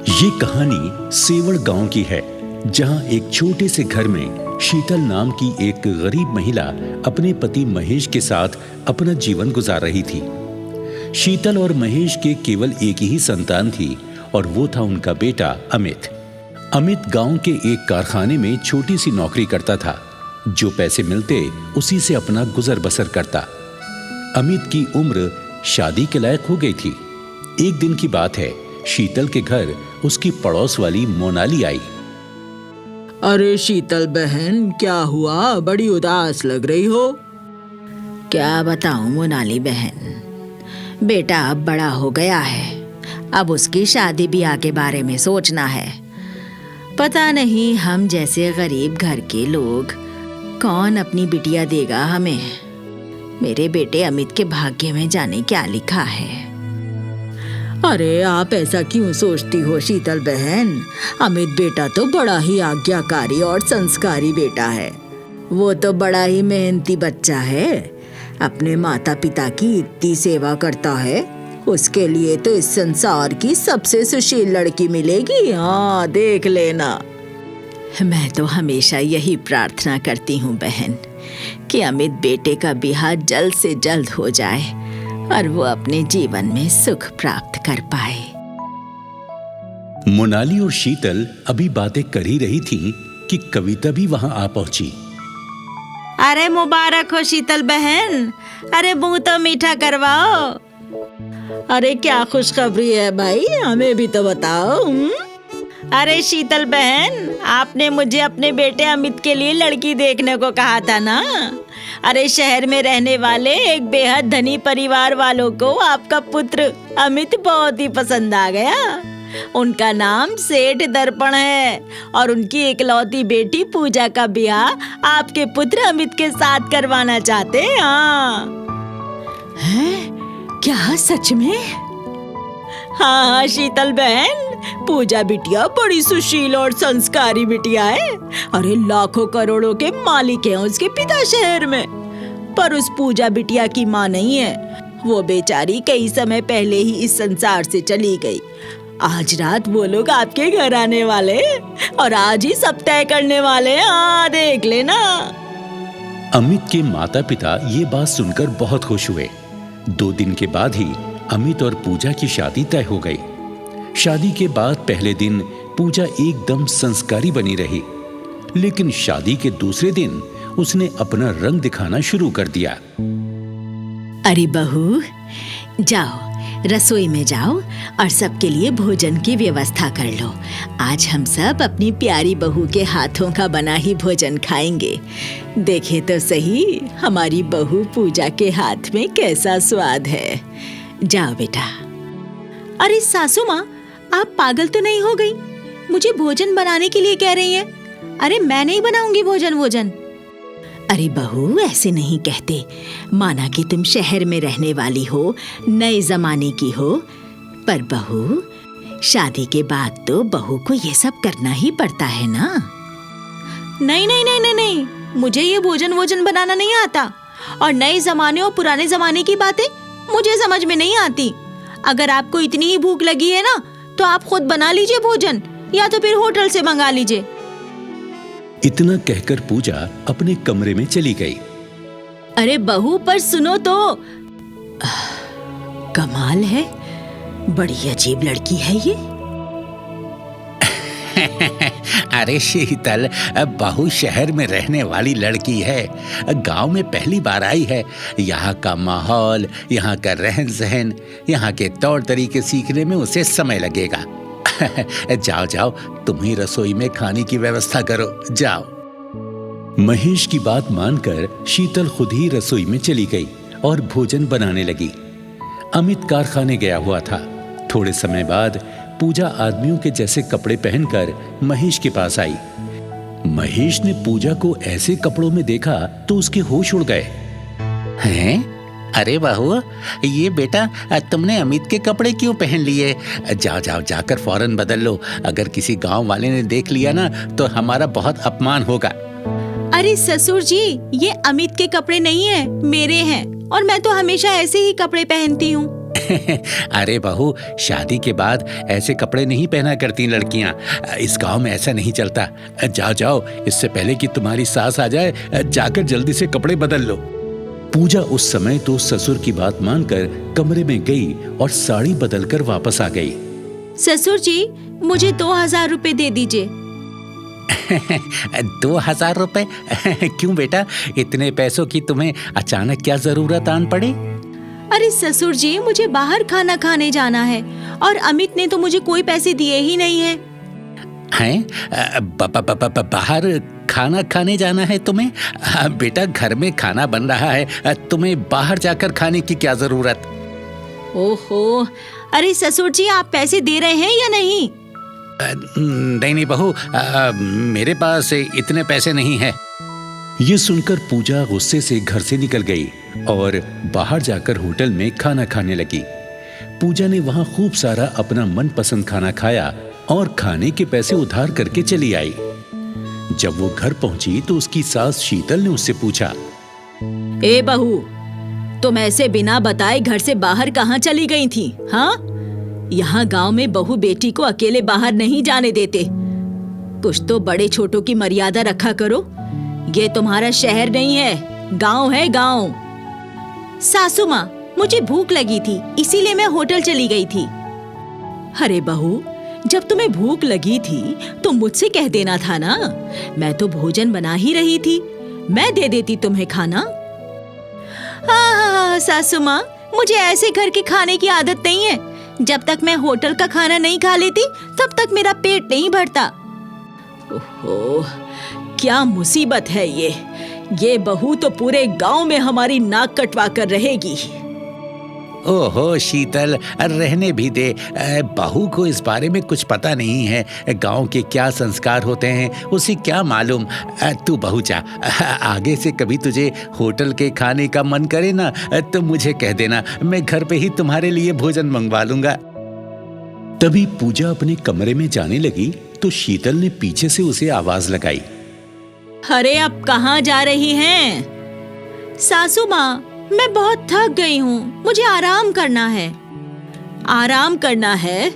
ये कहानी सेवड़ गांव की है, जहां एक छोटे से घर में शीतल नाम की एक गरीब महिला अपने पति महेश के साथ अपना जीवन गुजार रही थी। शीतल और महेश के केवल एक ही संतान थी और वो था उनका बेटा अमित। अमित गांव के एक कारखाने में छोटी सी नौकरी करता था। जो पैसे मिलते उसी से अपना गुजर बसर करता। अमित की उम्र शादी के लायक हो गई थी। एक दिन की बात है, शीतल के घर उसकी पड़ोस वाली मोनाली आई। अरे शीतल बहन, क्या हुआ? बड़ी उदास लग रही हो। क्या बताऊं मोनाली बहन, बेटा अब बड़ा हो गया है। अब उसकी शादी ब्याह के बारे में सोचना है। पता नहीं हम जैसे गरीब घर के लोग कौन अपनी बिटिया देगा हमें। मेरे बेटे अमित के भाग्य में जाने क्या लिखा है। अरे आप ऐसा क्यों सोचती हो शीतल बहन? अमित बेटा तो बड़ा ही आज्ञाकारी और संस्कारी बेटा है। वो तो बड़ा ही मेहनती बच्चा है। अपने माता पिता की इतनी सेवा करता है। उसके लिए तो इस संसार की सबसे सुशील लड़की मिलेगी। हाँ, देख लेना। मैं तो हमेशा यही प्रार्थना करती हूँ बहन कि अमित बेटे का ब्याह जल्द से जल्द हो जाए और वो अपने जीवन में सुख प्राप्त कर पाए। मोनाली और शीतल अभी बातें कर ही रही थीं कि कविता भी वहां आ पहुंची। अरे मुबारक हो शीतल बहन, अरे मुंह तो मीठा करवाओ। अरे क्या खुशखबरी है भाई, हमें भी तो बताओ। अरे शीतल बहन, आपने मुझे अपने बेटे अमित के लिए लड़की देखने को कहा था ना। अरे शहर में रहने वाले एक बेहद धनी परिवार वालों को आपका पुत्र अमित बहुत ही पसंद आ गया। उनका नाम सेठ दर्पण है और उनकी इकलौती बेटी पूजा का ब्याह आपके पुत्र अमित के साथ करवाना चाहते हैं। हाँ। हैं? क्या सच में? हाँ शीतल बहन, पूजा बिटिया बड़ी सुशील और संस्कारी बिटिया है। अरे लाखों करोड़ों के मालिक हैं उसके पिता शहर में। पर उस पूजा बिटिया की माँ नहीं है। वो बेचारी कई समय पहले ही इस संसार से चली गई। आज रात वो लोग आपके घर आने वाले और आज ही सब तय करने वाले। हाँ, देख लेना। अमित के माता पिता ये बात सुनकर बहुत खुश हुए। 2 दिन के बाद ही अमित और पूजा की शादी तय हो गई। शादी के बाद पहले दिन पूजा एकदम संस्कारी बनी रही, लेकिन शादी के दूसरे दिन उसने अपना रंग दिखाना शुरू कर दिया। अरे बहू, जाओ रसोई में जाओ और सबके लिए भोजन की व्यवस्था कर लो। आज हम सब अपनी प्यारी बहू के हाथों का बना ही भोजन खाएंगे। देखे तो सही हमारी बहू पूजा के हाथ में कैसा स्वाद है। जाओ बेटा। अरे सासू माँ, आप पागल तो नहीं हो गई? मुझे भोजन बनाने के लिए कह रही हैं। अरे मैं नहीं बनाऊंगी भोजन। अरे बहू, ऐसे नहीं कहते। माना कि तुम शहर में रहने वाली हो, नए जमाने की हो, पर बहू शादी के बाद तो बहू को ये सब करना ही पड़ता है ना। नहीं, मुझे ये भोजन बनाना नहीं आता। और नए जमाने और पुराने जमाने की बातें मुझे समझ में नहीं आती। अगर आपको इतनी ही भूख लगी है ना, तो आप खुद बना लीजिए भोजन, या तो फिर होटल से मंगा लीजिए। इतना कहकर पूजा अपने कमरे में चली गई। अरे बहू, पर सुनो तो। कमाल है, बड़ी अजीब लड़की है ये। अरे शीतल, बहू शहर में रहने वाली लड़की है। गांव में पहली बार आई है। यहाँ का माहौल, यहाँ का रहन सहन, यहाँ के तौर तरीके सीखने में उसे समय लगेगा। जाओ, तुम ही रसोई में खाने की व्यवस्था करो। जाओ। महेश की बात मानकर शीतल खुद ही रसोई में चली गई और भोजन बनाने लगी। अमित कारखाने गया हुआ था। थोड़े समय बाद पूजा आदमियों के जैसे कपड़े पहनकर महेश के पास आई। महेश ने पूजा को ऐसे कपड़ों में देखा तो उसके होश उड़ गए। हैं? अरे बहू, ये बेटा तुमने अमित के कपड़े क्यों पहन लिए? जाओ, जाकर फौरन बदल लो। अगर किसी गांव वाले ने देख लिया ना तो हमारा बहुत अपमान होगा। अरे ससुर जी, ये अमित के कपड़े नहीं है, मेरे हैं। और मैं तो हमेशा ऐसे ही कपड़े पहनती हूँ। अरे बहू, शादी के बाद ऐसे कपड़े नहीं पहना करती लड़कियां। इस गांव में ऐसा नहीं चलता। जाओ जाओ, इससे पहले कि तुम्हारी सास आ जाए, जाकर जल्दी से कपड़े बदल लो। पूजा उस समय तो ससुर की बात मानकर कमरे में गई और साड़ी बदलकर वापस आ गई। ससुर जी, मुझे 2000 रुपए दे दीजिए। 2000 रुपए? क्यों बेटा, इतने पैसों की तुम्हें अचानक क्या जरूरत आन पड़ी? अरे ससुर जी, मुझे बाहर खाना खाने जाना है और अमित ने तो मुझे कोई पैसे दिए ही नहीं है। बाहर खाना खाने जाना है तुम्हें? बेटा, घर में खाना बन रहा है, तुम्हें बाहर जाकर खाने की क्या जरूरत? ओहो, अरे ससुर जी, आप पैसे दे रहे हैं या नहीं? नहीं बहू, मेरे पास इतने पैसे नहीं है। ये सुनकर पूजा गुस्से से घर से निकल गई और बाहर जाकर होटल में खाना खाने लगी। पूजा ने वहां खूब सारा अपना मनपसंद खाना खाया और खाने के पैसे उधार करके चली आई। जब वो घर पहुंची तो उसकी सास शीतल ने उससे पूछा, ए बहू, तुम ऐसे बिना बताए घर से बाहर कहाँ चली गई थी? हाँ, यहाँ गांव में बहू बेटी को अकेले बाहर नहीं जाने देते। कुछ तो बड़े छोटों की मर्यादा रखा करो। ये तुम्हारा शहर नहीं है, गांव है गांव। सासू माँ, मुझे भूख लगी थी, इसीलिए मैं होटल चली गई थी। अरे बहू, जब तुम्हें भूख लगी थी तो मुझसे कह देना था ना। मैं तो भोजन बना ही रही थी, मैं दे देती तुम्हें खाना। हाँ, सासू माँ, मुझे ऐसे घर के खाने की आदत नहीं है। जब तक मैं होटल का खाना नहीं खा लेती तब तक मेरा पेट नहीं भरता। ओहो, क्या मुसीबत है ये बहू तो पूरे गांव में हमारी नाक कटवा कर रहेगी। ओहो शीतल, रहने भी दे। बहू को इस बारे में कुछ पता नहीं है। गांव के क्या संस्कार होते हैं उसे क्या मालूम। तू बहू जा, आगे से कभी तुझे होटल के खाने का मन करे ना तो मुझे कह देना, मैं घर पे ही तुम्हारे लिए भोजन मंगवा लूंगा। तभी पूजा अपने कमरे में जाने लगी तो शीतल ने पीछे से उसे आवाज लगाई, अरे अब कहाँ जा रही हैं? सासू माँ, मैं बहुत थक गई हूँ, मुझे आराम करना है। आराम करना है?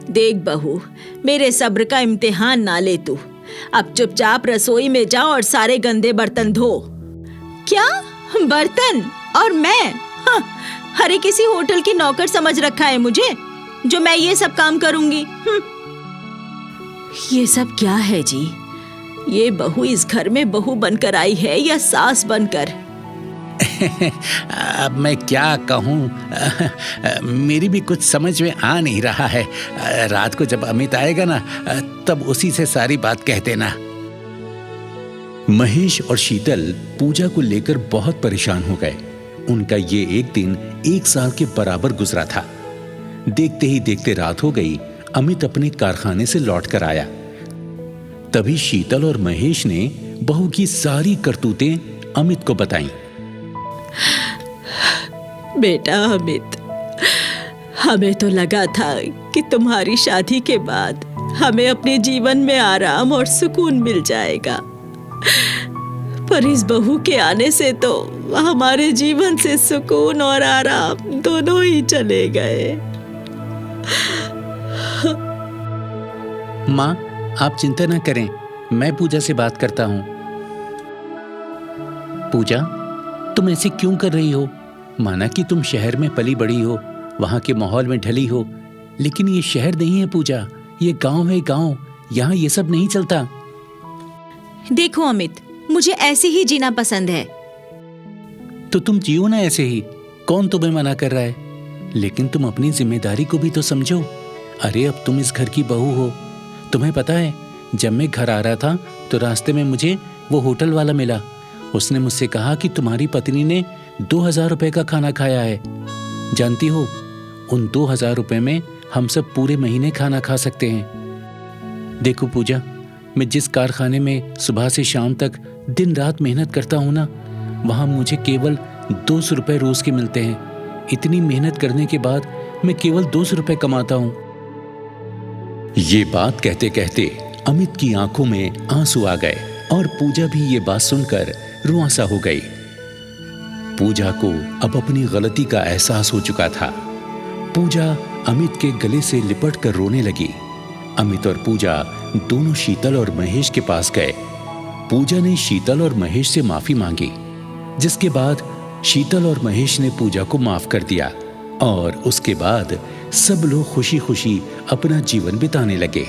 देख बहू, मेरे सब्र का इम्तिहान ना ले तू। अब चुपचाप रसोई में जा और सारे गंदे बर्तन धो। क्या बर्तन? और मैं? हाँ, अरे किसी होटल की नौकर समझ रखा है मुझे जो मैं ये सब काम करूंगी? ये सब क्या है जी? ये बहू इस घर में बहू बनकर आई है या सास बनकर? अब मैं क्या कहूँ, मेरी भी कुछ समझ में आ नहीं रहा है। रात को जब अमित आएगा ना तब उसी से सारी बात कह देना। महेश और शीतल पूजा को लेकर बहुत परेशान हो गए। उनका ये एक दिन 1 साल के बराबर गुजरा था। देखते ही देखते रात हो गई। अमित अपने कारखाने से लौट कर आया। तभी शीतल और महेश ने बहू की सारी करतूतें अमित को बताईं। बेटा अमित, हमें तो लगा था कि तुम्हारी शादी के बाद हमें अपने जीवन में आराम और सुकून मिल जाएगा, पर इस बहू के आने से तो हमारे जीवन से सुकून और आराम दोनों ही चले गए। माँ, आप चिंता न करें, मैं पूजा से बात करता हूँ। पूजा, तुम ऐसे क्यों कर रही हो? माना कि तुम शहर में पली बड़ी हो, वहां के माहौल में ढली हो, लेकिन ये शहर नहीं है पूजा, ये गांव है गांव। यहाँ ये सब नहीं चलता। देखो अमित, मुझे ऐसे ही जीना पसंद है। तो तुम जियो ना ऐसे ही, कौन तुम्हें मना कर रहा है? लेकिन तुम अपनी जिम्मेदारी को भी तो समझो। अरे अब तुम इस घर की बहू हो। तुम्हें पता है, जब मैं घर आ रहा था तो रास्ते में मुझे वो होटल वाला मिला। उसने मुझसे कहा कि तुम्हारी पत्नी ने 2000 रुपए का खाना खाया है। जानती हो, उन 2000 रुपए में हम सब पूरे महीने खाना खा सकते हैं। देखो पूजा, मैं जिस कारखाने में सुबह से शाम तक दिन रात मेहनत करता हूँ ना, वहाँ मुझे केवल 200 रुपए रोज के मिलते हैं। इतनी मेहनत करने के बाद मैं केवल 200 रुपए कमाता हूँ। ये बात कहते कहते अमित की आंखों में आंसू आ गए और पूजा भी ये बात सुनकर रुआंसा हो गई। पूजा को अब अपनी गलती का एहसास हो चुका था। पूजा अमित के गले से लिपट कर रोने लगी। अमित और पूजा दोनों शीतल और महेश के पास गए। पूजा ने शीतल और महेश से माफी मांगी, जिसके बाद शीतल और महेश ने पूजा को माफ कर दिया और उसके बाद सब लोग खुशी खुशी अपना जीवन बिताने लगे।